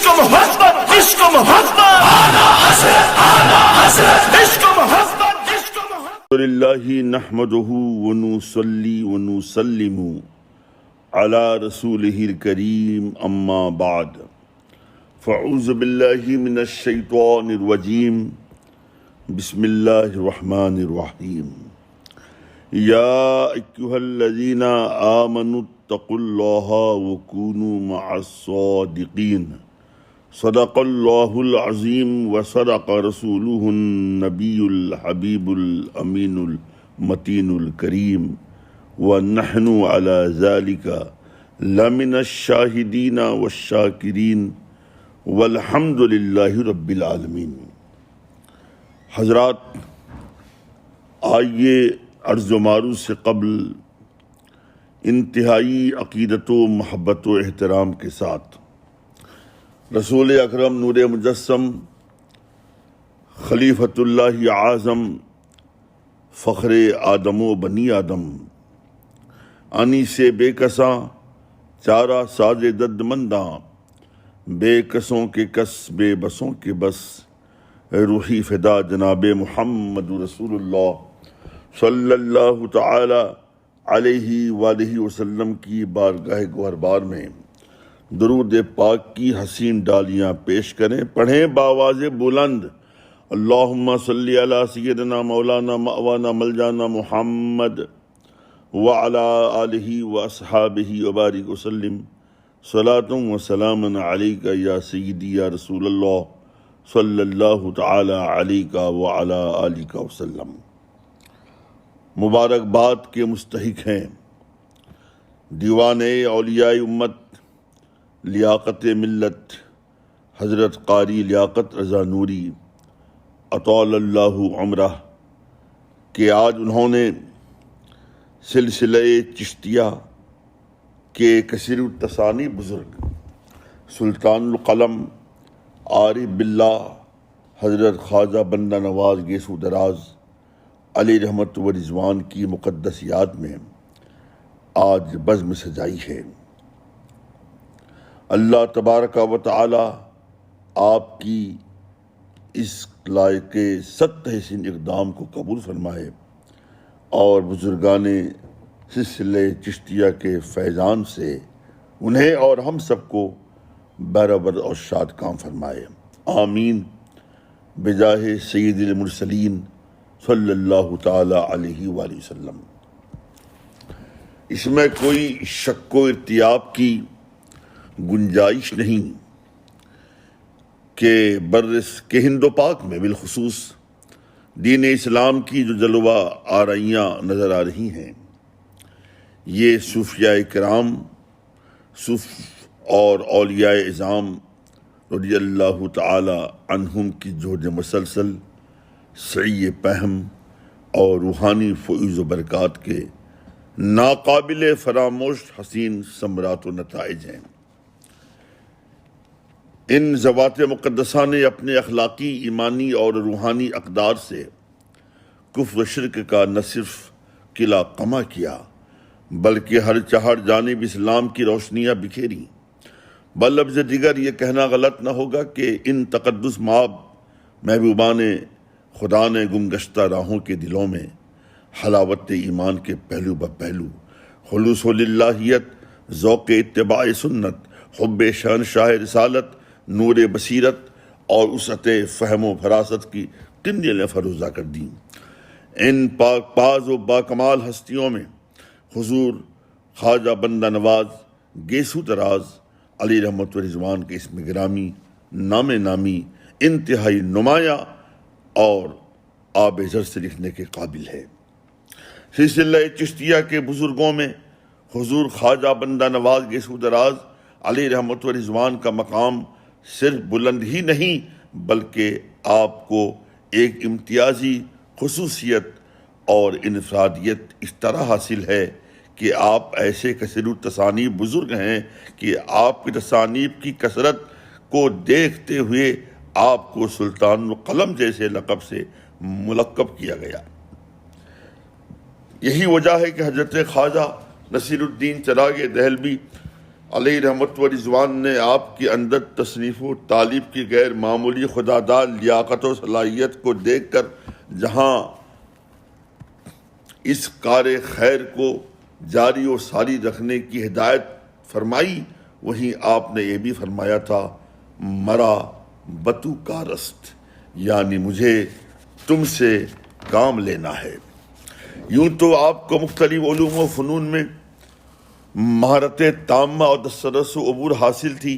عشق محبت عشق محبت عشق محبت عشق محبت للہ نحمده ونصلی ونسلم علی رسولہ الکریم اما بعد فاعوذ باللہ من الشیطان الرجیم بسم اللہ الرحمن الرحیم یا ایھا الذین آمنوا اتقوا اللہ وکونوا مع الصادقین صدق اللہ العظیم وصدق رسولہ النبی الحبیب الامین المتین الکریم ونحن علی ذلک لمن الشاہدین والشاکرین والحمد للہ رب العالمین۔ حضرات، آئیے عرض و معروض سے قبل انتہائی عقیدت و محبت و احترام کے ساتھ رسول اکرم نور مجسم خلیفۃ اللہ اعظم فخر آدم و بنی آدم انی سے بے کساں چارہ ساز درد منداں بے کسوں کے کس بے بسوں کے بس روحی فدا جناب محمد رسول اللہ صلی اللہ تعالی علیہ وآلہ وسلم کی بارگاہ گوہربار میں درود پاک کی حسین ڈالیاں پیش کریں، پڑھیں بآواز بلند اللہم صلی علی سیدنا مولانا مأوانا ملجانا محمد وعلی آلہ واصحابہ وبارک وسلم صلاۃ و سلام علیک یا سیدی یا رسول اللہ صلی اللہ تعالی علیہ وعلی آلہ وسلم۔ مبارکباد کے مستحق ہیں دیوان اولیاء امت لیاقت ملت حضرت قاری لیاقت رضا نوری اطال اللہ عمرہ کہ آج انہوں نے سلسلہ چشتیہ کے کثیر التسانی بزرگ سلطان القلم عارف باللہ حضرت خواجہ بندہ نواز گیسو دراز علی رحمت و رضوان کی مقدس یاد میں آج بزم سجائی ہے۔ اللہ تبارک و تعالی آپ کی اس لائق ست حسین اقدام کو قبول فرمائے اور بزرگان سلسلہ چشتیہ کے فیضان سے انہیں اور ہم سب کو برابر اور شاد کام فرمائے، آمین بجاہ سید المرسلین صلی اللہ تعالی علیہ وآلہ وسلم۔ اس میں کوئی شک و ارتیاب کی گنجائش نہیں کہ ہند و پاک میں بالخصوص دین اسلام کی جو جلوہ آرائیاں نظر آ رہی ہیں، یہ صوفیاء کرام اور اولیاء اعظام رضی اللہ تعالی عنہم کی جہد مسلسل سعی پہم اور روحانی فیض و برکات کے ناقابل فراموش حسین ثمرات و نتائج ہیں۔ ان ذوات مقدسہ نے اپنے اخلاقی، ایمانی اور روحانی اقدار سے کفر و شرک کا نہ صرف قلعہ قمع کیا بلکہ ہر چہر جانب اسلام کی روشنیاں بکھیری۔ بلفظ دیگر یہ کہنا غلط نہ ہوگا کہ ان تقدس مآب محبوبان خدا نے گمگشتہ راہوں کے دلوں میں حلاوت ایمان کے پہلو بپہلو خلوص و للہیت، ذوق اتباع سنت، حب شہنشاہ رسالت، نور بصیرت اور وسعت فہم و فراست کی کنجلیں فروزہ کر دیں۔ ان پاک باز و باکمال ہستیوں میں حضور خواجہ بندہ نواز گیسو دراز علی رحمت و رضوان کے اسم گرامی نام نامی انتہائی نمایاں اور آب زر سے لکھنے کے قابل ہے۔ سلسلہ چشتیہ کے بزرگوں میں حضور خواجہ بندہ نواز گیسو دراز علی رحمت و رضوان کا مقام صرف بلند ہی نہیں بلکہ آپ کو ایک امتیازی خصوصیت اور انفرادیت اس طرح حاصل ہے کہ آپ ایسے کثیر التصانیف بزرگ ہیں کہ آپ کی تصانیف کی کثرت کو دیکھتے ہوئے آپ کو سلطان القلم جیسے لقب سے ملقب کیا گیا۔ یہی وجہ ہے کہ حضرت خواجہ نصیر الدین چراغ دہلوی علیہ رحمت و رضوان نے آپ کے اندر تصنیف و تالیف کی غیر معمولی خداداد لیاقت و صلاحیت کو دیکھ کر جہاں اس کار خیر کو جاری و ساری رکھنے کی ہدایت فرمائی، وہیں آپ نے یہ بھی فرمایا تھا مرا بتو کا رست، یعنی مجھے تم سے کام لینا ہے۔ یوں تو آپ کو مختلف علوم و فنون میں مہارت تامہ اور دسترس و عبور حاصل تھی،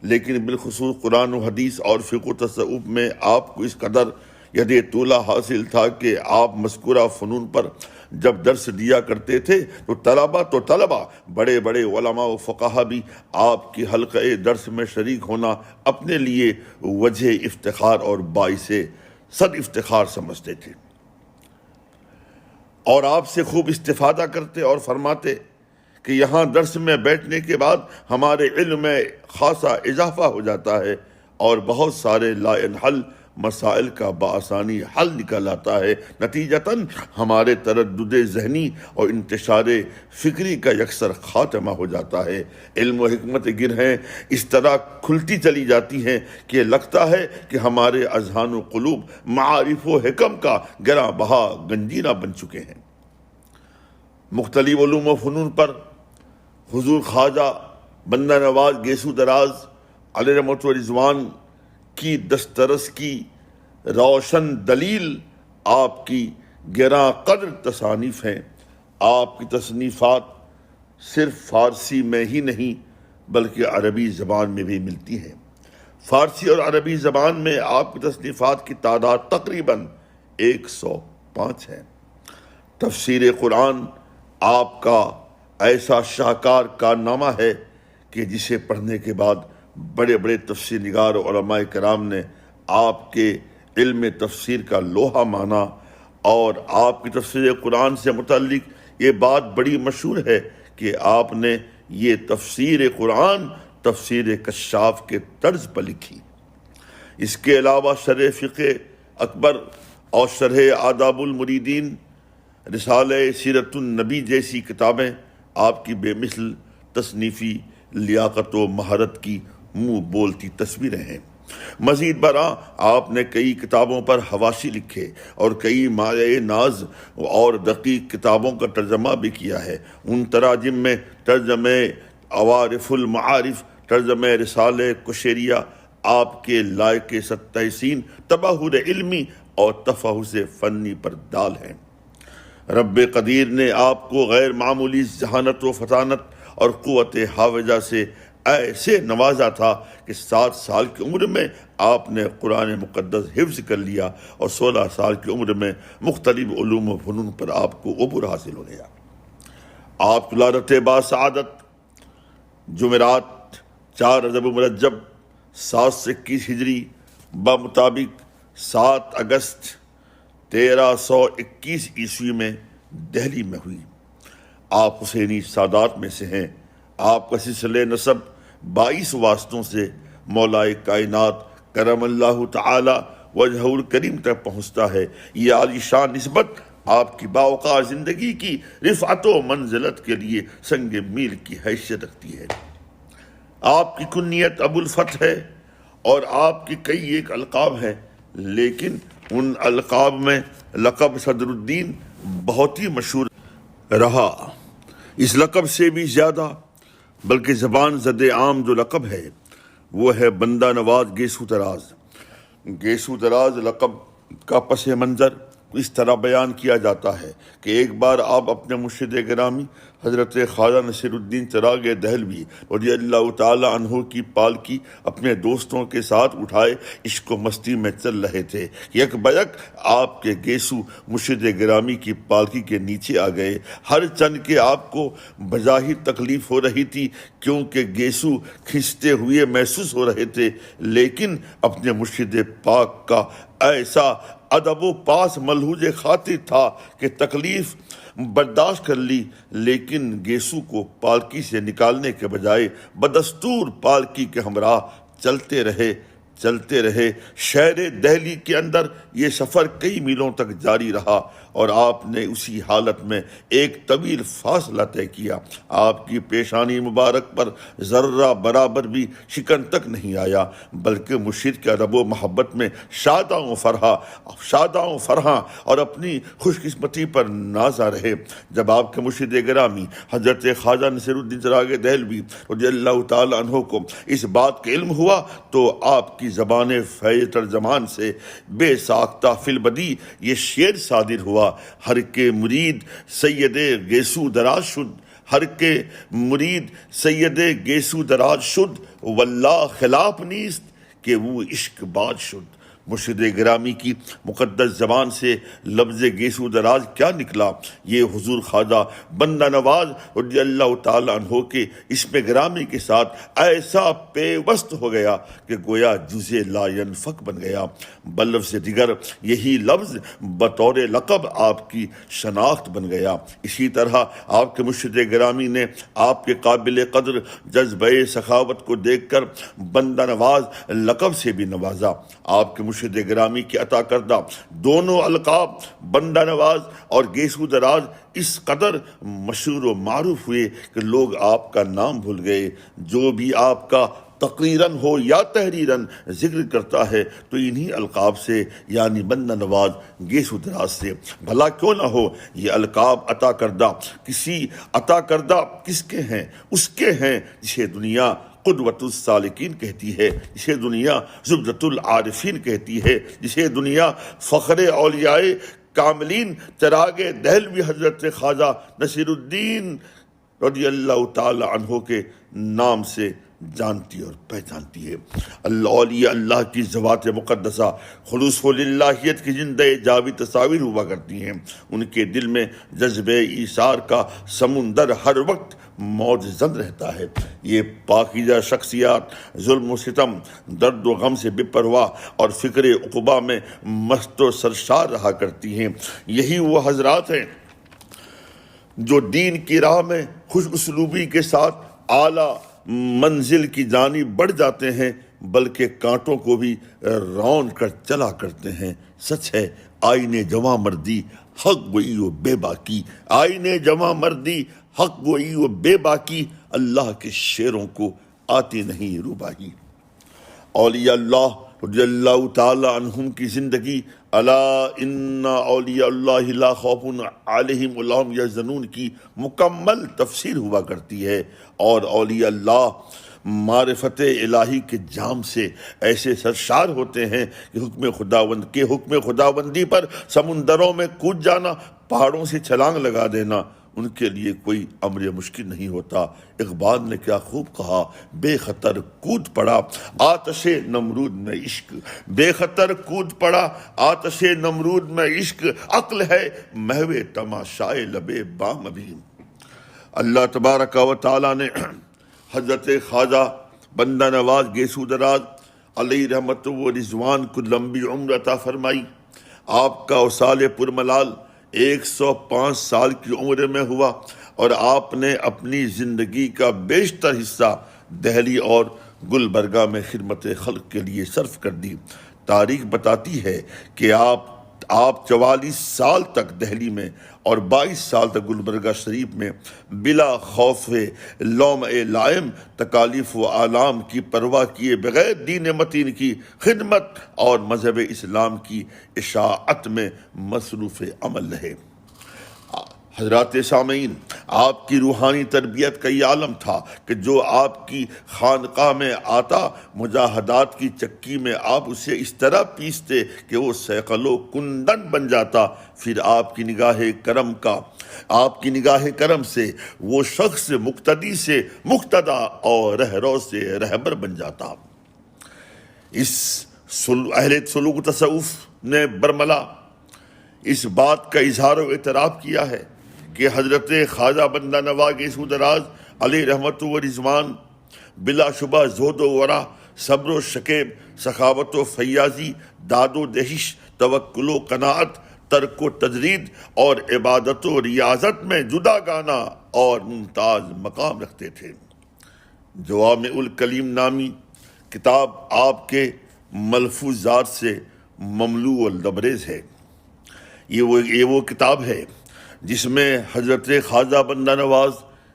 لیکن بالخصوص قرآن و حدیث اور فقہ و تصوف میں آپ کو اس قدر ید طولہ حاصل تھا کہ آپ مذکورہ فنون پر جب درس دیا کرتے تھے تو طلبہ بڑے بڑے علماء و فقہا بھی آپ کی حلقہ درس میں شریک ہونا اپنے لیے وجہ افتخار اور باعث صد افتخار سمجھتے تھے، اور آپ سے خوب استفادہ کرتے اور فرماتے کہ یہاں درس میں بیٹھنے کے بعد ہمارے علم میں خاصا اضافہ ہو جاتا ہے اور بہت سارے لا انحل مسائل کا بآسانی حل نکل آتا ہے، نتیجتاً ہمارے تردد ذہنی اور انتشار فکری کا یکسر خاتمہ ہو جاتا ہے۔ علم و حکمت گرہیں اس طرح کھلتی چلی جاتی ہیں کہ لگتا ہے کہ ہمارے اذہان و قلوب معارف و حکم کا گراں بہا گنجینہ بن چکے ہیں۔ مختلف علوم و فنون پر حضور خواجہ بندہ نواز گیسو دراز علیہ رحمت و رضوان کی دسترس کی روشن دلیل آپ کی گراں قدر تصانیف ہیں۔ آپ کی تصنیفات صرف فارسی میں ہی نہیں بلکہ عربی زبان میں بھی ملتی ہیں۔ فارسی اور عربی زبان میں آپ کی تصنیفات کی تعداد تقریباً 105 ہے۔ تفسیر قرآن آپ کا ایسا شاہکار کارنامہ ہے کہ جسے پڑھنے کے بعد بڑے بڑے تفسیر نگار اور علماء کرام نے آپ کے علم تفسیر کا لوہا مانا، اور آپ کی تفسیر قرآن سے متعلق یہ بات بڑی مشہور ہے کہ آپ نے یہ تفسیر قرآن تفسیر کشاف کے طرز پر لکھی۔ اس کے علاوہ شرح فقہ اکبر اور شرح آداب المریدین، رسالہ سیرت النبی جیسی کتابیں آپ کی بے مثل تصنیفی لیاقت و مہارت کی منہ بولتی تصویریں ہیں۔ مزید برآں آپ نے کئی کتابوں پر حواشی لکھے اور کئی مایہ ناز اور دقیق کتابوں کا ترجمہ بھی کیا ہے۔ ان تراجم میں ترجمہ عوارف المعارف، ترجمہ رسالہ کشیریہ آپ کے لائق ستائسین تباہر علمی اور تفحص فنی پر دال ہیں۔ رب قدیر نے آپ کو غیر معمولی ذہانت و فطانت اور قوت حافظہ سے ایسے نوازا تھا کہ 7 سال کی عمر میں آپ نے قرآن مقدس حفظ کر لیا اور 16 سال کی عمر میں مختلف علوم و فنون پر آپ کو عبور حاصل ہو گیا۔ آپ ولادت با سعادت جمعرات 4 رجب مرجب 7 سے 21 ہجری بمطابق 7 اگست 1321 عیسوی میں دہلی میں ہوئی۔ آپ حسینی سادات میں سے ہیں۔ آپ کا سلسلہ نسب 22 واسطوں سے مولائے کائنات کرم اللہ تعالی وجہہ الکریم تک پہنچتا ہے۔ یہ عالی شان نسبت آپ کی باوقار زندگی کی رفعت و منزلت کے لیے سنگ میل کی حیثیت رکھتی ہے۔ آپ کی کنیت ابو الفتح ہے اور آپ کی کئی ایک القاب ہیں، لیکن ان القاب میں لقب صدر الدین بہت ہی مشہور رہا۔ اس لقب سے بھی زیادہ بلکہ زبان زد عام جو لقب ہے وہ ہے بندہ نواز گیسو دراز۔ گیسو دراز لقب کا پس منظر اس طرح بیان کیا جاتا ہے کہ ایک بار آپ اپنے مرشد گرامی حضرت خواجہ نصیر الدین چراغ دہلوی رضی اللہ تعالی عنہ کی پالکی اپنے دوستوں کے ساتھ اٹھائے عشق و مستی میں چل رہے تھے۔ یک بیک آپ کے گیسو مرشد گرامی کی پالکی کے نیچے آ گئے۔ ہر چند کے آپ کو بظاہر تکلیف ہو رہی تھی کیونکہ گیسو کھنچتے ہوئے محسوس ہو رہے تھے، لیکن اپنے مرشد پاک کا ایسا ادب و پاس ملحوظ خاطر تھا کہ تکلیف برداشت کر لی، لیکن گیسو کو پالکی سے نکالنے کے بجائے بدستور پالکی کے ہمراہ چلتے رہے۔ شہر دہلی کے اندر یہ سفر کئی میلوں تک جاری رہا اور آپ نے اسی حالت میں ایک طویل فاصلہ طے کیا۔ آپ کی پیشانی مبارک پر ذرہ برابر بھی شکن تک نہیں آیا، بلکہ مرشد کے ادب و محبت میں شاداں و فرحاں اور اپنی خوش قسمتی پر نازا رہے۔ جب آپ کے مرشد گرامی حضرت خواجہ نصیر الدین چراغ دہلوی رضی اللہ تعالی عنہ کو اس بات کا علم ہوا تو آپ کی زبان فیض ترجمان سے بے ساختہ فی البدی یہ شعر صادر ہوا: ہر کے مرید سید گیسو دراز شد، ہر کے مرید سید گیسو دراز شد، واللہ خلاف نیست کہ وہ عشق باز شد۔ مرشد گرامی کی مقدس زبان سے لفظ گیسو دراز کیا نکلا، یہ حضور خواجہ بندہ نواز رضی اللہ تعالی عنہ کے اسم گرامی کے ساتھ ایسا پیوست ہو گیا کہ گویا جزء لا ینفک بن گیا۔ بلفظ دیگر یہی لفظ بطور لقب آپ کی شناخت بن گیا۔ اسی طرح آپ کے مرشد گرامی نے آپ کے قابل قدر جذبہ سخاوت کو دیکھ کر بندہ نواز لقب سے بھی نوازا۔ آپ کے مرشد گرامی کے عطا کردہ دونوں القاب بندہ نواز اور گیسو دراز اس قدر مشہور و معروف ہوئے کہ لوگ آپ کا نام بھول گئے۔ جو بھی آپ کا تقریراً ہو یا تحریراً ذکر کرتا ہے تو انہی القاب سے، یعنی بندہ نواز گیسو دراز سے۔ بھلا کیوں نہ ہو، یہ القاب عطا کردہ کس کے ہیں؟ اس کے ہیں جسے دنیا قدوۃ السالکین کہتی ہے، جسے دنیا زبدۃ العارفین کہتی ہے، جسے دنیا فخر اولیاء کاملین چراغ دہلوی حضرت خواجہ نصیر الدین رضی اللہ تعالی عنہ کے نام سے جانتی اور پہچانتی ہے۔ اولیاء اللہ کی ذوات مقدسہ خلوص و للہیت کی زندہ جاوی تصاویر ہوا کرتی ہیں۔ ان کے دل میں جذبہ ایثار کا سمندر ہر وقت موج زن رہتا ہے۔ یہ پاکیزہ شخصیات ظلم و ستم، درد و غم سے بے پرواہ اور فکر عقبہ میں مست و سرشار رہا کرتی ہیں۔ یہی وہ حضرات ہیں جو دین کی راہ میں خوش اسلوبی کے ساتھ اعلیٰ منزل کی جانب بڑھ جاتے ہیں، بلکہ کانٹوں کو بھی رون کر چلا کرتے ہیں۔ سچ ہے، آئین جواں مردی حق گوئی و بے باکی، آئین جواں مردی حق گوئی و بے باکی، اللہ کے شعروں کو آتی نہیں روباہی۔ اولیاء اللہ رضی اللہ تعالی عنہم کی زندگی الا ان اولیاء اللہ لا خوف علیہم ولا هم یحزنون کی مکمل تفسیر ہوا کرتی ہے، اور اولیاء اللہ معرفت الہی کے جام سے ایسے سرشار ہوتے ہیں کہ حکم خداوندی پر سمندروں میں کود جانا، پہاڑوں سے چھلانگ لگا دینا ان کے لیے کوئی امر مشکل نہیں ہوتا۔ اقبال نے کیا خوب کہا: بے خطر کود پڑا آتش نمرود میں عشق، بے خطر کود پڑا آتش نمرود میں عشق، عقل ہے محو تماشائے لبے بام ابھی۔ اللہ تبارک و تعالیٰ نے حضرت خواجہ بندہ نواز گیسو دراز علیہ رحمت و رضوان کو لمبی عمر عطا فرمائی۔ آپ کا وصال پرملال 105 سال کی عمر میں ہوا، اور آپ نے اپنی زندگی کا بیشتر حصہ دہلی اور گلبرگہ میں خدمت خلق کے لیے صرف کر دی۔ تاریخ بتاتی ہے کہ آپ 44 سال تک دہلی میں اور 22 سال تک گلبرگہ شریف میں بلا خوف لوم لائم تکالیف و آلام کی پرواہ کیے بغیر دین متین کی خدمت اور مذہب اسلام کی اشاعت میں مصروف عمل رہے۔ حضرات سامعین، آپ کی روحانی تربیت کا یہ عالم تھا کہ جو آپ کی خانقاہ میں آتا، مجاہدات کی چکی میں آپ اسے اس طرح پیستے کہ وہ سیقل و کندن بن جاتا۔ پھر آپ کی نگاہ کرم سے وہ شخص مقتدی سے مقتدا اور رہرو سے رہبر بن جاتا۔ اس اہل سلوک و تصوف نے برملا اس بات کا اظہار و اعتراف کیا ہے کہ حضرت خواجہ بندہ نواز گیسو دراز علیہ رحمت و رضوان بلا شبہ زہد و ورع، صبر و شکیب، سخاوت و فیاضی، داد و دہش، توکل و قناعت، ترک و تجرید اور عبادت و ریاضت میں جدا گانا اور ممتاز مقام رکھتے تھے۔ جوامع الکلیم نامی کتاب آپ کے ملفوظات سے مملوء و لبریز ہے۔ یہ وہ کتاب ہے جس میں حضرت خواجہ بندہ نواز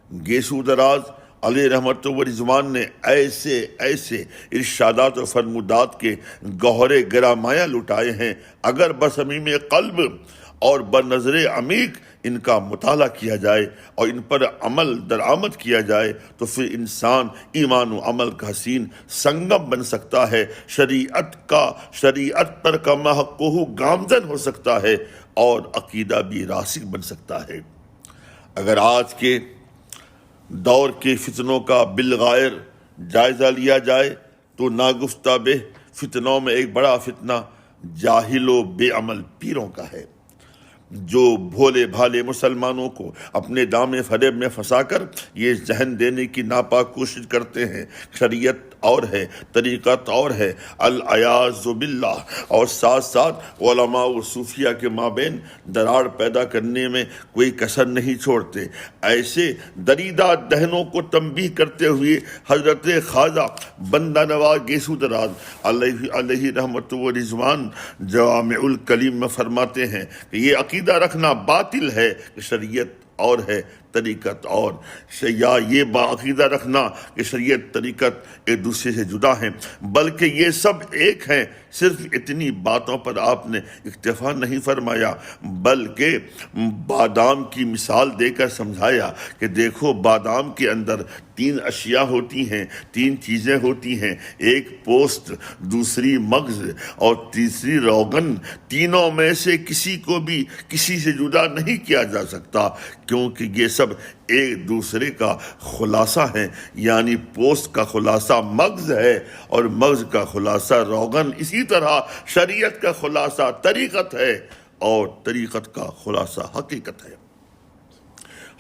گیسو دراز علیہ رحمت و رضوان نے ایسے ایسے ارشادات و فرمودات کے گوہرے گرامایا لٹائے ہیں، اگر بصمیم قلب اور بنظر عمیق ان کا مطالعہ کیا جائے اور ان پر عمل درآمد کیا جائے تو پھر انسان ایمان و عمل کا حسین سنگم بن سکتا ہے، شریعت پر کا محقوہ گامزن ہو سکتا ہے اور عقیدہ بھی راسخ بن سکتا ہے۔ اگر آج کے دور کے فتنوں کا بالغائر جائزہ لیا جائے تو ناگفتہ بہ فتنوں میں ایک بڑا فتنہ جاہل و بے عمل پیروں کا ہے، جو بھولے بھالے مسلمانوں کو اپنے دام فریب میں پھنسا کر یہ ذہن دینے کی ناپاک کوشش کرتے ہیں شریعت اور ہے، طریقت اور ہے، العیاذ باللہ، اور ساتھ ساتھ علماء و صوفیہ کے مابین دراڑ پیدا کرنے میں کوئی کسر نہیں چھوڑتے۔ ایسے دریدہ دہنوں کو تنبیہ کرتے ہوئے حضرت خواجہ بندہ نواز گیسو دراز علیہ رحمت و رضوان جوامع الکلیم میں فرماتے ہیں کہ یہ عقیدہ رکھنا باطل ہے کہ شریعت اور ہے، طریقت اور، یا یہ عقیدہ رکھنا کہ شریعت طریقت ایک دوسرے سے جدا ہیں، بلکہ یہ سب ایک ہیں۔ صرف اتنی باتوں پر آپ نے اکتفا نہیں فرمایا، بلکہ بادام کی مثال دے کر سمجھایا کہ دیکھو بادام کے اندر 3 اشیاء ہوتی ہیں، 3 چیزیں ہوتی ہیں، ایک پوست، دوسری مغز اور تیسری روغن۔ تینوں میں سے کسی کو بھی کسی سے جدا نہیں کیا جا سکتا، کیونکہ یہ سب ایک دوسرے کا خلاصہ ہے، یعنی پوست کا خلاصہ مغز ہے اور مغز کا خلاصہ روغن، اسی طرح شریعت کا خلاصہ طریقت ہے اور طریقت کا خلاصہ حقیقت ہے۔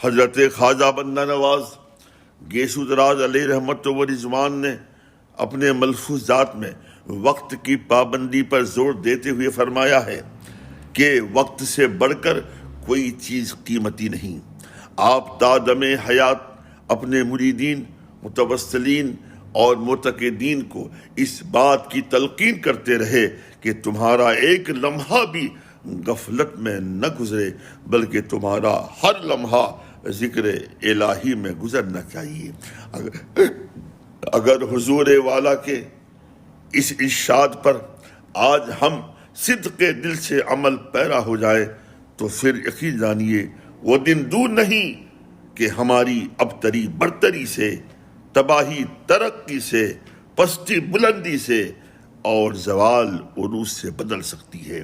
حضرت خواجہ بندہ نواز گیسو دراز علیہ رحمت و رضوان نے اپنے ملفوظات میں وقت کی پابندی پر زور دیتے ہوئے فرمایا ہے کہ وقت سے بڑھ کر کوئی چیز قیمتی نہیں۔ آپ تا دم حیات اپنے مریدین، متوسلین اور معتقدین کو اس بات کی تلقین کرتے رہے کہ تمہارا ایک لمحہ بھی غفلت میں نہ گزرے، بلکہ تمہارا ہر لمحہ ذکر الہی میں گزرنا چاہیے۔ اگر حضور والا کے اس ارشاد پر آج ہم صدق دل سے عمل پیرا ہو جائے تو پھر یقین جانیے وہ دن دور نہیں کہ ہماری ابتری برتری سے، تباہی ترقی سے، پستی بلندی سے اور زوال عروج سے بدل سکتی ہے۔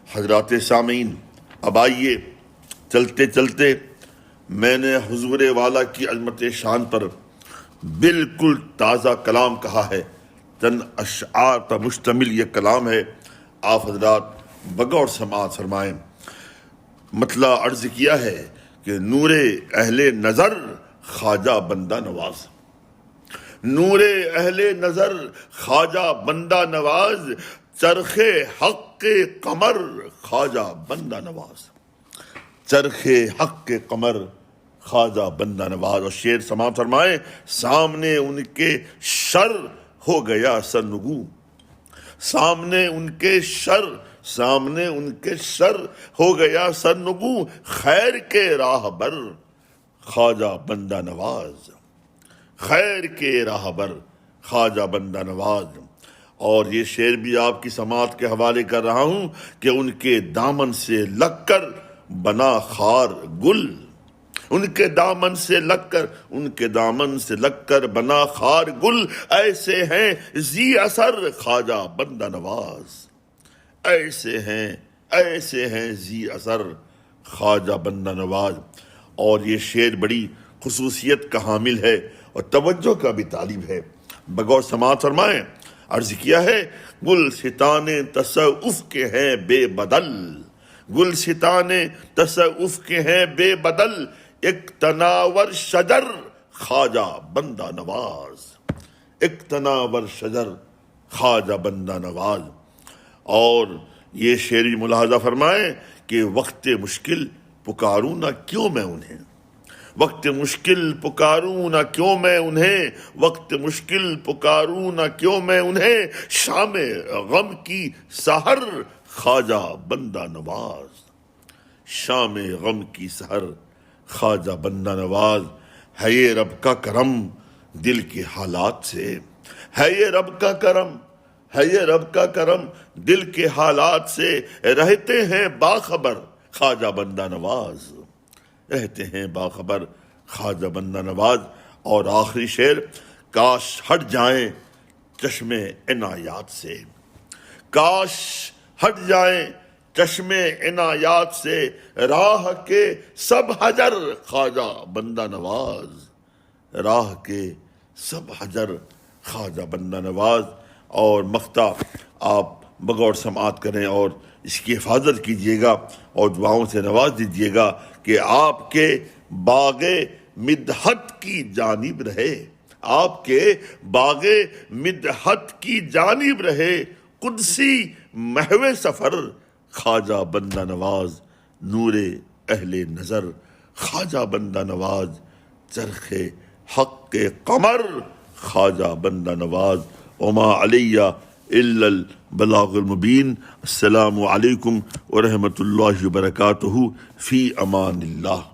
حضرات سامعین، اب آئیے چلتے چلتے میں نے حضور والا کی عظمت شان پر بالکل تازہ کلام کہا ہے، چند اشعار پر مشتمل یہ کلام ہے، آپ حضرات بغور سماعت فرمائیں۔ مطلع عرض کیا ہے کہ نور اہل نظر خواجہ بندہ نواز، نور اہل نظر خواجہ بندہ نواز، چرخ حق کے قمر خواجہ بندہ نواز، چرخ حق کے قمر خواجہ بندہ نواز۔ اور شعر سماعت فرمائیں، سامنے ان کے شر ہو گیا سرنگوں، سامنے ان کے شر ہو گیا سرنگوں، خیر کے راہ بر خواجہ بندہ نواز، خیر کے راہ بر خواجہ بندہ نواز۔ اور یہ شعر بھی آپ کی سماعت کے حوالے کر رہا ہوں کہ ان کے دامن سے لگ کر بنا خار گل، ان کے دامن سے لگ کر بنا خار گل، ایسے ہیں ذی اثر خواجہ بندہ نواز، ایسے ہیں ذی اثر خواجہ بندہ نواز۔ اور یہ شعر بڑی خصوصیت کا حامل ہے اور توجہ کا بھی طالب ہے، بغور سماعت فرمائیں۔ عرض کیا ہے، گلستان تصوف کے ہیں بے بدل، گلستان تصوف کے ہیں بے بدل، ایک تناور شجر خواجہ بندہ نواز، ایک تناور شجر خواجہ بندہ نواز۔ اور یہ شعری ملاحظہ فرمائیں کہ وقت مشکل پکاروں نہ کیوں میں انہیں، وقت مشکل پکاروں نہ کیوں میں انہیں، وقت مشکل پکاروں نہ کیوں میں انہیں، شام غم کی سحر خواجہ بندہ نواز، شام غم کی سحر خواجہ بندہ نواز، ہے یہ رب کا کرم دل کے حالات سے، ہے یہ رب کا کرم، ہے یہ رب کا کرم دل کے حالات سے، رہتے ہیں باخبر خواجہ بندہ نواز، رہتے ہیں باخبر خواجہ بندہ نواز۔ اور آخری شعر، کاش ہٹ جائیں چشمے عنایات سے، کاش ہٹ جائیں چشمے عنایات سے، راہ کے سب حجر خواجہ بندہ نواز، راہ کے سب حجر خواجہ بندہ نواز۔ اور مقطع آپ بغور سماعت کریں اور اس کی حفاظت کیجیے گا اور دعاؤں سے نواز دیجیے گا کہ آپ کے باغ مدحت کی جانب رہے، آپ کے باغ مدحت کی جانب رہے، قدسی محو سفر خواجہ بندہ نواز، نور اہل نظر خواجہ بندہ نواز، چرخ حق کے قمر خواجہ بندہ نواز۔ وما علیہ الا البلاغ المبین۔ السلام علیکم ورحمۃ اللہ وبرکاتہ، فی امان اللہ۔